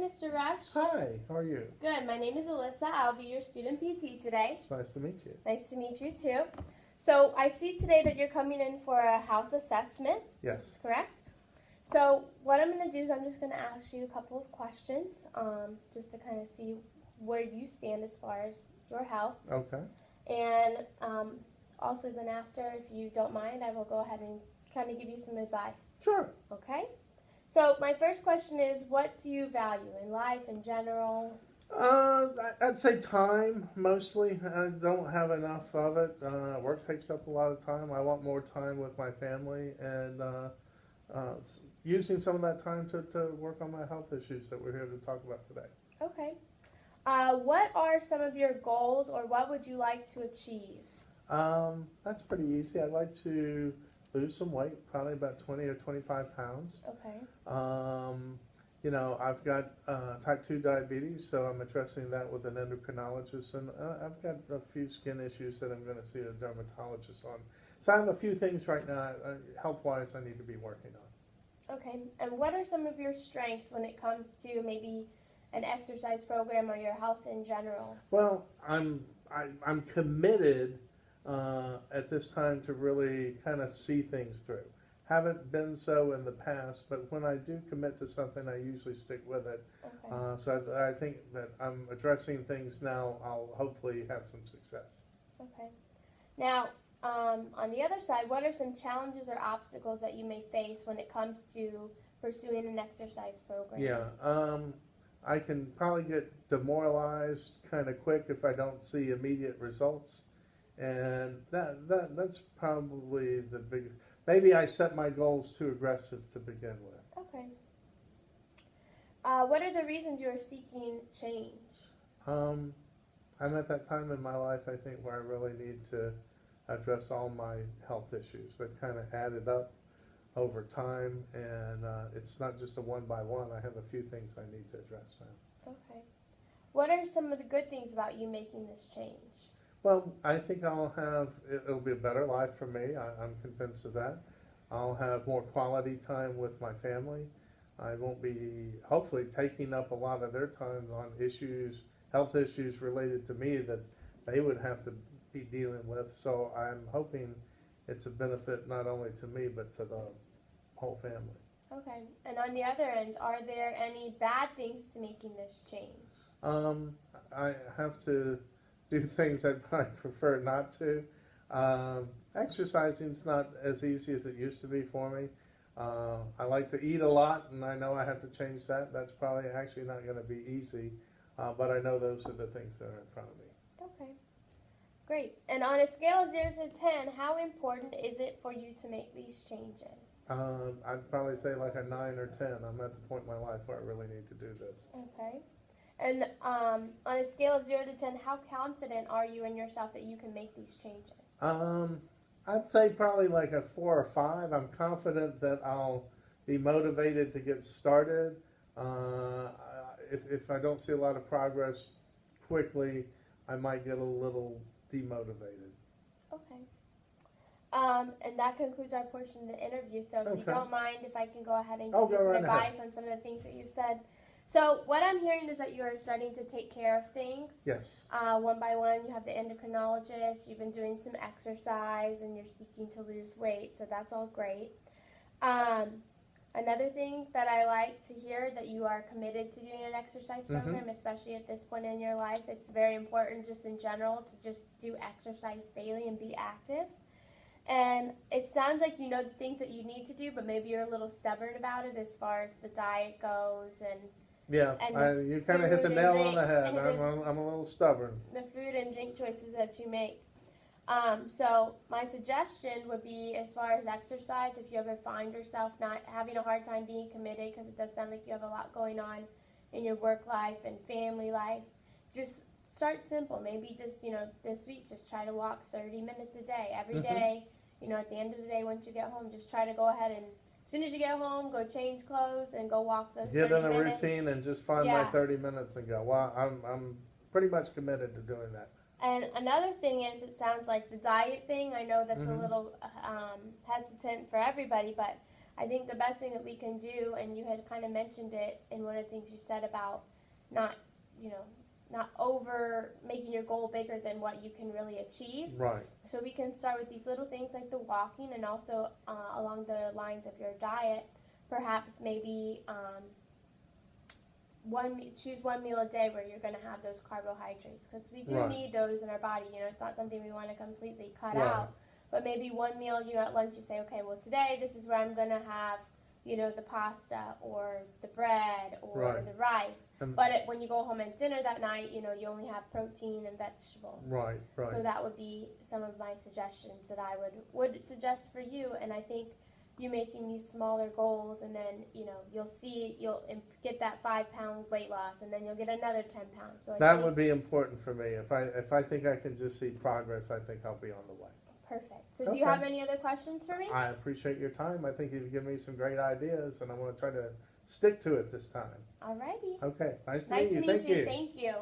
Mr. Rush. Hi, how are you? Good. My name is Alyssa. I'll be your student PT today. It's nice to meet you. Nice to meet you too. So I see today that you're coming in for a health assessment. Yes. That's correct. So what I'm going to do is I'm just going to ask you a couple of questions just to kind of see where you stand as far as your health. Okay. And also then after, if you don't mind, I will go ahead and kind of give you some advice. Sure. Okay? So my first question is, what do you value in life in general? I'd say time mostly. I don't have enough of it. Work takes up a lot of time. I want more time with my family and using some of that time to work on my health issues that we're here to talk about today. Okay. What are some of your goals, or what would you like to achieve? That's pretty easy. I'd like to lose some weight, probably about 20 or 25 pounds. Okay. I've got type 2 diabetes, so I'm addressing that with an endocrinologist, and I've got a few skin issues that I'm going to see a dermatologist on. So I have a few things right now, health-wise, I need to be working on. Okay. And what are some of your strengths when it comes to maybe an exercise program or your health in general? Well, I'm committed at this time to really kind of see things through. Haven't been so in the past, but when I do commit to something, I usually stick with it. Okay. So I think that I'm addressing things now. I'll hopefully have some success. Okay. Now, on the other side, what are some challenges or obstacles that you may face when it comes to pursuing an exercise program? Yeah, I can probably get demoralized kind of quick if I don't see immediate results, and that's probably the big. Maybe I set my goals too aggressive to begin with. Okay. What are the reasons you are seeking change? I'm at that time in my life, I think, where I really need to address all my health issues that kind of added up over time, and it's not just a one by one. I have a few things I need to address now. Okay. What are some of the good things about you making this change? Well, I think it'll be a better life for me. I'm convinced of that. I'll have more quality time with my family. I won't be, hopefully, taking up a lot of their time on health issues related to me that they would have to be dealing with. So I'm hoping it's a benefit not only to me, but to the whole family. Okay. And on the other end, are there any bad things to making this change? I have to do things that I prefer not to. Exercising's not as easy as it used to be for me. I like to eat a lot, and I know I have to change that. That's probably actually not going to be easy, but I know those are the things that are in front of me. Okay, great. And on a scale of 0 to 10, how important is it for you to make these changes? I'd probably say like a 9 or 10. I'm at the point in my life where I really need to do this. Okay. And on a scale of 0 to 10, how confident are you in yourself that you can make these changes? I'd say probably like a 4 or 5. I'm confident that I'll be motivated to get started. If I don't see a lot of progress quickly, I might get a little demotivated. Okay. And that concludes our portion of the interview. So if you don't mind, if I can go ahead and give you some advice on some of the things that you've said. So what I'm hearing is that you are starting to take care of things. Yes. One by one, you have the endocrinologist, you've been doing some exercise, and you're seeking to lose weight, so that's all great. Another thing that I like to hear, that you are committed to doing an exercise program, especially at this point in your life. It's very important just in general to just do exercise daily and be active. And it sounds like you know the things that you need to do, but maybe you're a little stubborn about it as far as the diet goes and yeah, you kind of hit the nail on the head. I'm a little stubborn. The food and drink choices that you make. So my suggestion would be, as far as exercise, if you ever find yourself not having a hard time being committed, because it does sound like you have a lot going on in your work life and family life, just start simple. Maybe just, this week, just try to walk 30 minutes a day. Every day, at the end of the day, once you get home, just try to go ahead and as soon as you get home, go change clothes and go walk those 30 minutes. Get in a routine and just find my 30 minutes and go. Well, I'm pretty much committed to doing that. And another thing is, it sounds like the diet thing, I know that's a little hesitant for everybody, but I think the best thing that we can do, and you had kind of mentioned it in one of the things you said about not, not over making your goal bigger than what you can really achieve. Right. So we can start with these little things like the walking, and also along the lines of your diet, perhaps maybe choose one meal a day where you're going to have those carbohydrates, because we do Right. need those in our body. It's not something we want to completely cut Right. out, but maybe one meal, at lunch you say, okay, well today this is where I'm going to have the pasta or the bread or Right. the rice. But when you go home at dinner that night, you only have protein and vegetables. Right. Right. So that would be some of my suggestions that I would suggest for you. And I think you making these smaller goals, and then you'll get that 5-pound weight loss, and then you'll get another 10 pounds. So that would be important for me. If I think I can just see progress, I think I'll be on the way. Perfect. So do you have any other questions for me? I appreciate your time. I think you've given me some great ideas, and I'm going to try to stick to it this time. Alrighty. Okay. Nice to Nice meet you. to meet Thank you. you. Thank you.